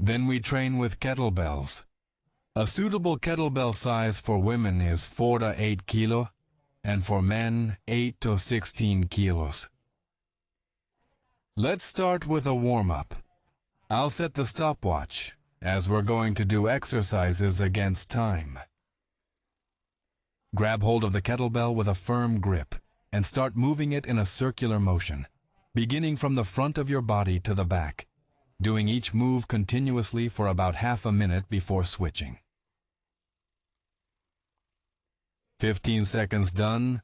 Then we train with kettlebells. A suitable kettlebell size for women is 4 to 8 kilo, and for men 8 to 16 kilos. Let's start with a warm-up. I'll set the stopwatch, as we're going to do exercises against time. Grab hold of the kettlebell with a firm grip and start moving it in a circular motion, beginning from the front of your body to the back, doing each move continuously for about half a minute before switching. 15 seconds done.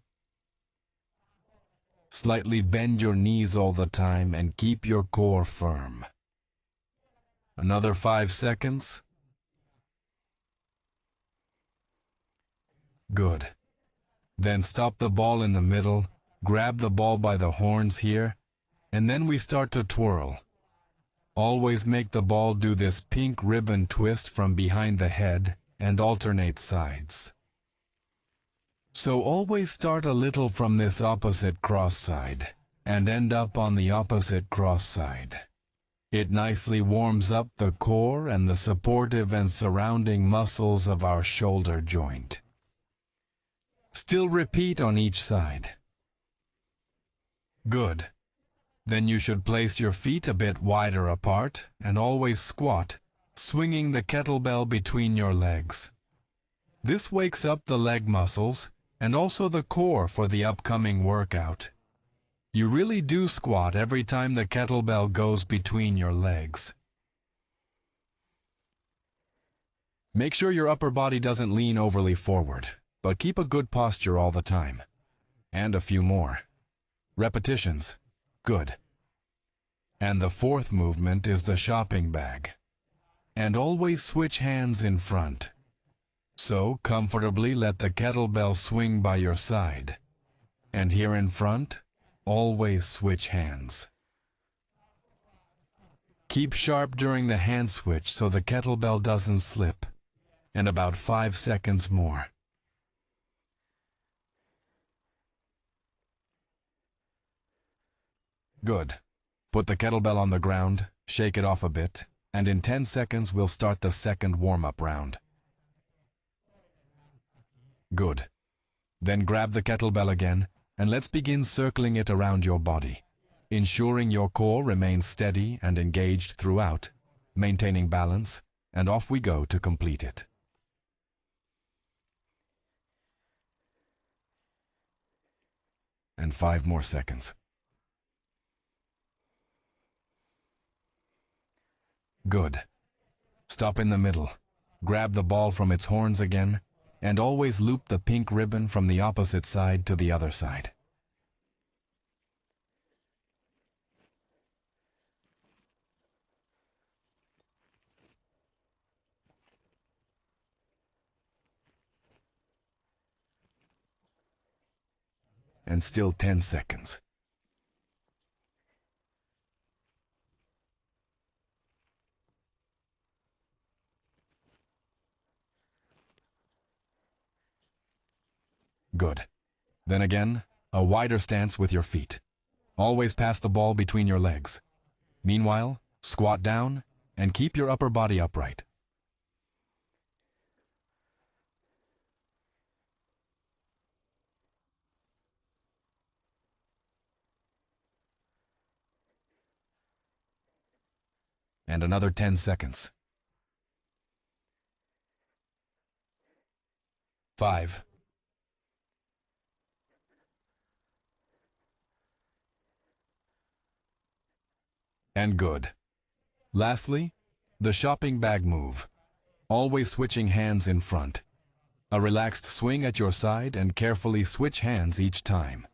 Slightly bend your knees all the time and keep your core firm. Another 5 seconds. Good. Then stop the ball in the middle, grab the ball by the horns here, and then we start to twirl. Always make the ball do this pink ribbon twist from behind the head and alternate sides. So always start a little from this opposite cross side and end up on the opposite cross side. It nicely warms up the core and the supportive and surrounding muscles of our shoulder joint. Still repeat on each side. Good. Then you should place your feet a bit wider apart and always squat, swinging the kettlebell between your legs. This wakes up the leg muscles and also the core for the upcoming workout. You really do squat every time the kettlebell goes between your legs. Make sure your upper body doesn't lean overly forward, but keep a good posture all the time. And a few more. Repetitions. Good. And the fourth movement is the shopping bag. And always switch hands in front. So comfortably let the kettlebell swing by your side. And here in front, always switch hands. Keep sharp during the hand switch so the kettlebell doesn't slip. And about 5 seconds more. Good. Put the kettlebell on the ground, shake it off a bit, and in 10 seconds we'll start the second warm-up round. Good. Then grab the kettlebell again, and let's begin circling it around your body, ensuring your core remains steady and engaged throughout, maintaining balance, and off we go to complete it. And 5 more seconds. Good. Stop in the middle, grab the ball from its horns again, and always loop the pink ribbon from the opposite side to the other side. And still 10 seconds. Good. Then again, a wider stance with your feet. Always pass the ball between your legs. Meanwhile, squat down and keep your upper body upright. And another 10 seconds. 5. And good. Lastly, the shopping bag move. Always switching hands in front. A relaxed swing at your side and carefully switch hands each time.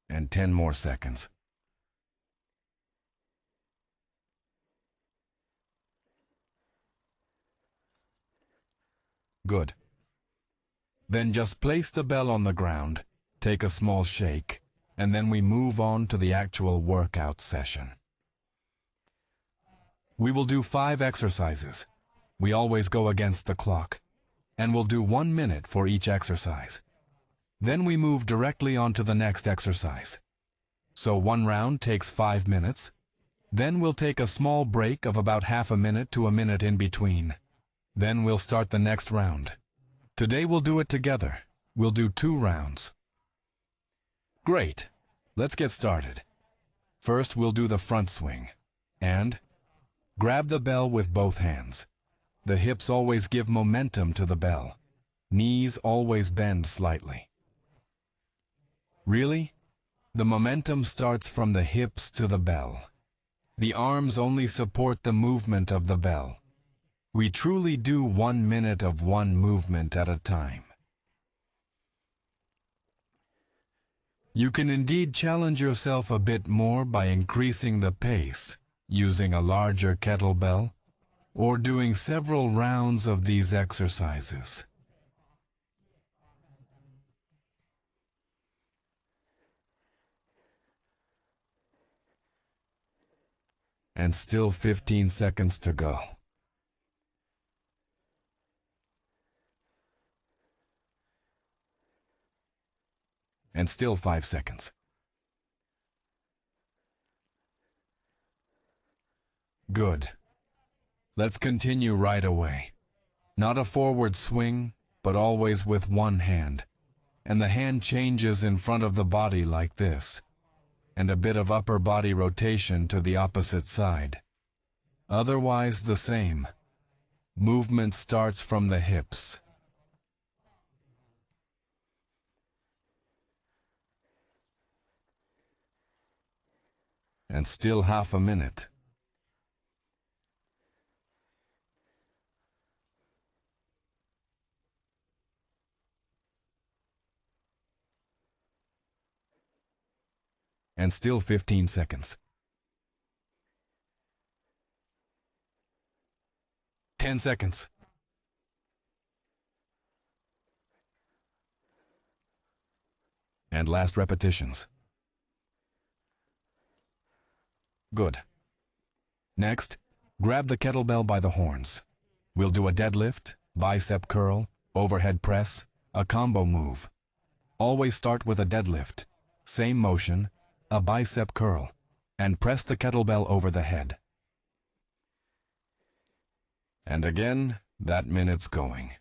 And 10 more seconds. Good. Then just place the bell on the ground, take a small shake, and then we move on to the actual workout session. We will do 5 exercises. We always go against the clock. and we'll do 1 minute for each exercise. Then we move directly on to the next exercise. So one round takes 5 minutes. Then we'll take a small break of about half a minute to a minute in between. Then we'll start the next round. Today we'll do it together. We'll do 2 rounds. Great. Let's get started. First we'll do the front swing. And grab the bell with both hands. The hips always give momentum to the bell. Knees always bend slightly. Really? The momentum starts from the hips to the bell. The arms only support the movement of the bell. We truly do 1 minute of one movement at a time. You can indeed challenge yourself a bit more by increasing the pace, using a larger kettlebell, or doing several rounds of these exercises. And still 15 seconds to go. And still 5 seconds. Good. Let's continue right away. Not a forward swing, but always with one hand. And the hand changes in front of the body like this. And a bit of upper body rotation to the opposite side. Otherwise the same. Movement starts from the hips. And still half a minute. And still 15 seconds. 10 seconds. And last repetitions. Good. Next, grab the kettlebell by the horns. We'll do a deadlift, bicep curl, overhead press, a combo move. Always start with a deadlift. Same motion, a bicep curl, and press the kettlebell over the head. And again, that minute's going.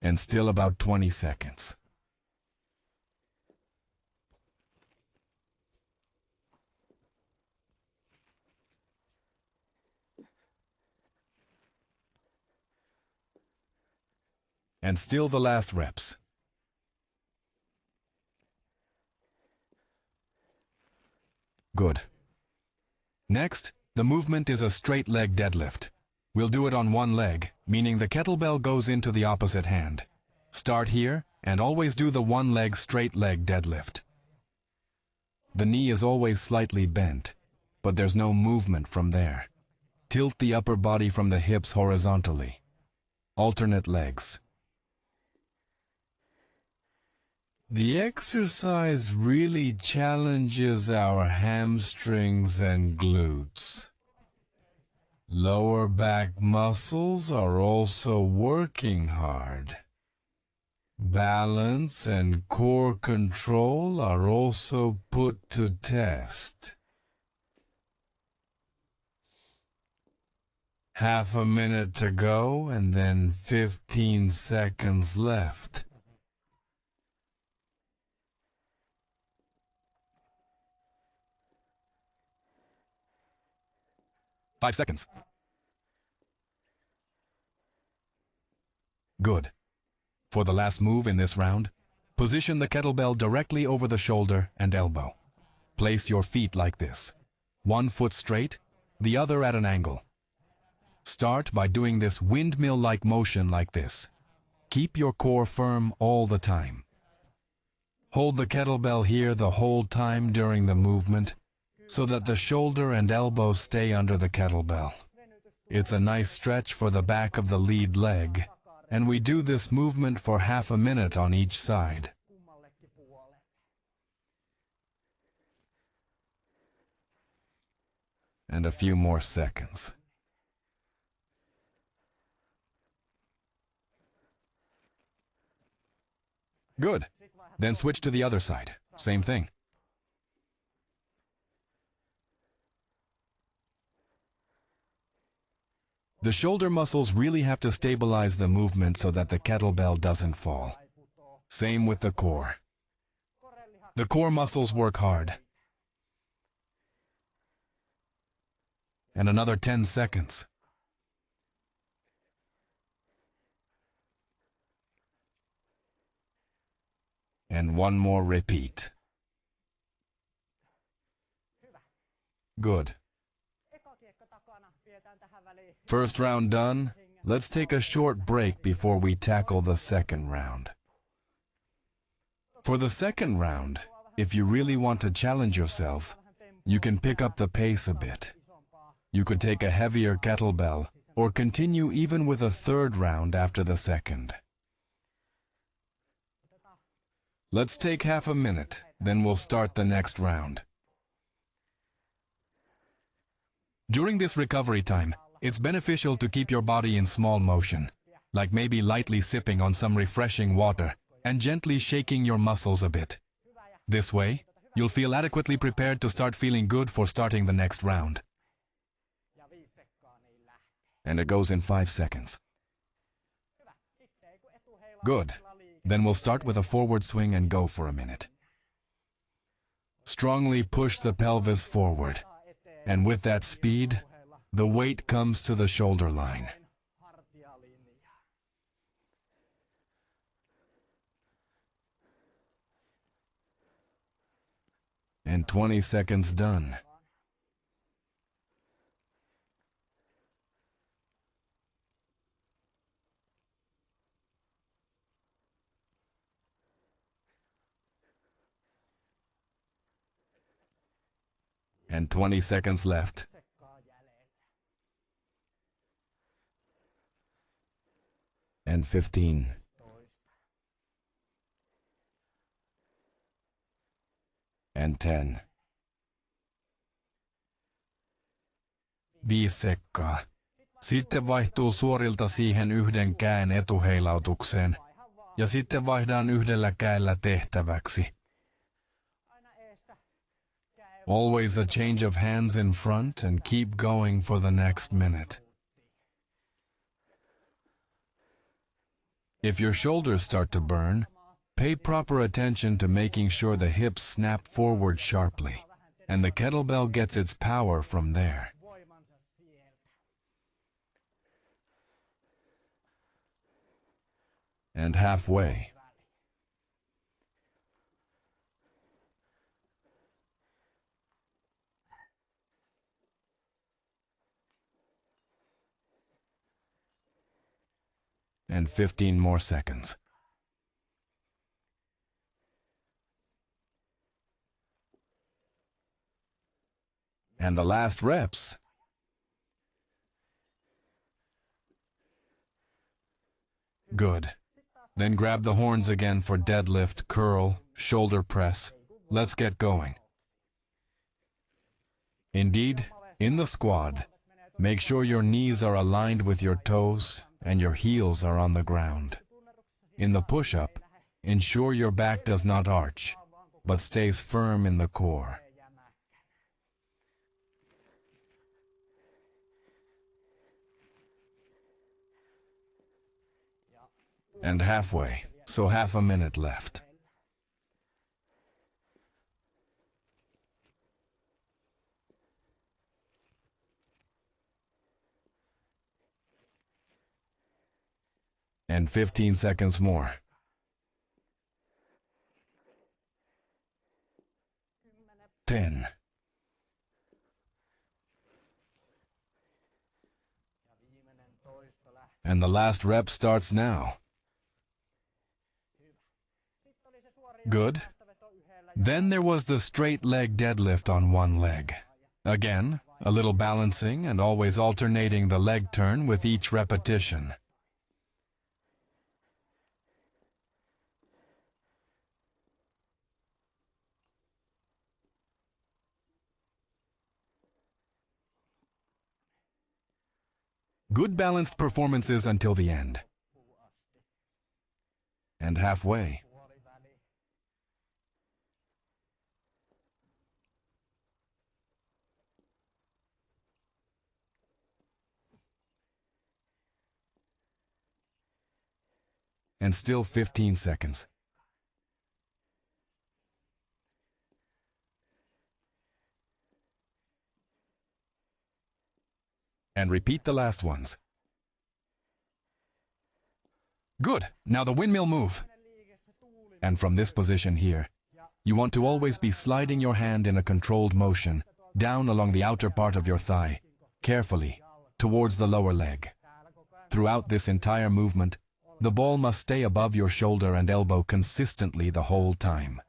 And still about 20 seconds. And still the last reps. Good. Next, the movement is a straight leg deadlift. We'll do it on one leg, meaning the kettlebell goes into the opposite hand. Start here, and always do the one leg straight leg deadlift. The knee is always slightly bent, but there's no movement from there. Tilt the upper body from the hips horizontally. Alternate legs. The exercise really challenges our hamstrings and glutes. Lower back muscles are also working hard. Balance and core control are also put to test. Half a minute to go and then 15 seconds left. Five seconds. Good. For the last move in this round, position the kettlebell directly over the shoulder and elbow. Place your feet like this. One foot straight, the other at an angle. Start by doing this windmill-like motion like this. Keep your core firm all the time. Hold the kettlebell here the whole time during the movement, so that the shoulder and elbows stay under the kettlebell. It's a nice stretch for the back of the lead leg, and we do this movement for half a minute on each side. And a few more seconds. Good. Then switch to the other side. Same thing. The shoulder muscles really have to stabilize the movement so that the kettlebell doesn't fall. Same with the core. The core muscles work hard. And another 10 seconds. And one more repeat. Good. First round done. Let's take a short break before we tackle the second round. For the second round, if you really want to challenge yourself, you can pick up the pace a bit. You could take a heavier kettlebell or continue even with a third round after the second. Let's take half a minute, then we'll start the next round. During this recovery time, it's beneficial to keep your body in small motion, like maybe lightly sipping on some refreshing water and gently shaking your muscles a bit. This way, you'll feel adequately prepared to start feeling good for starting the next round. And it goes in 5 seconds. Good. Then we'll start with a forward swing and go for a minute. Strongly push the pelvis forward. And with that speed, the weight comes to the shoulder line. And 20 seconds done. And 20 seconds left. And 15. And 10. 5 sekkaa. Sitten vaihtuu suorilta siihen yhden käen etuheilautukseen. Ja sitten vaihdaan yhdellä käellä tehtäväksi. Always a change of hands in front and keep going for the next minute. If your shoulders start to burn, pay proper attention to making sure the hips snap forward sharply, and the kettlebell gets its power from there. And halfway. And 15 more seconds. And the last reps. Good. Then grab the horns again for deadlift, curl, shoulder press. Let's get going. Indeed, in the squat, make sure your knees are aligned with your toes and your heels are on the ground. In the push-up, ensure your back does not arch, but stays firm in the core. And halfway, so half a minute left. And 15 seconds more. 10. And the last rep starts now. Good. Then there was the straight leg deadlift on one leg. Again, a little balancing and always alternating the leg turn with each repetition. Good balanced performances until the end. And halfway. And still 15 seconds. And repeat the last ones. Good. Now the windmill move. And from this position here, you want to always be sliding your hand in a controlled motion down along the outer part of your thigh, carefully, towards the lower leg. Throughout this entire movement, the ball must stay above your shoulder and elbow consistently the whole time.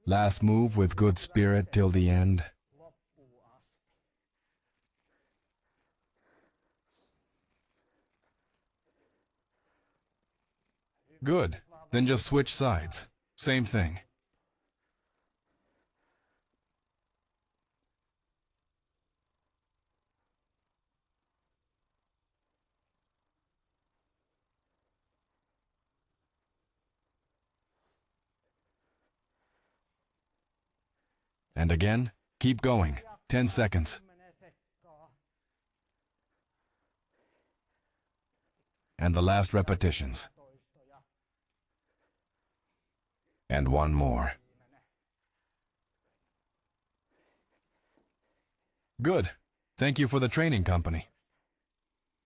Last move with good spirit till the end. Good. Then just switch sides. Same thing. And again, keep going. 10 seconds. And the last repetitions. And one more. Good. Thank you for the training company.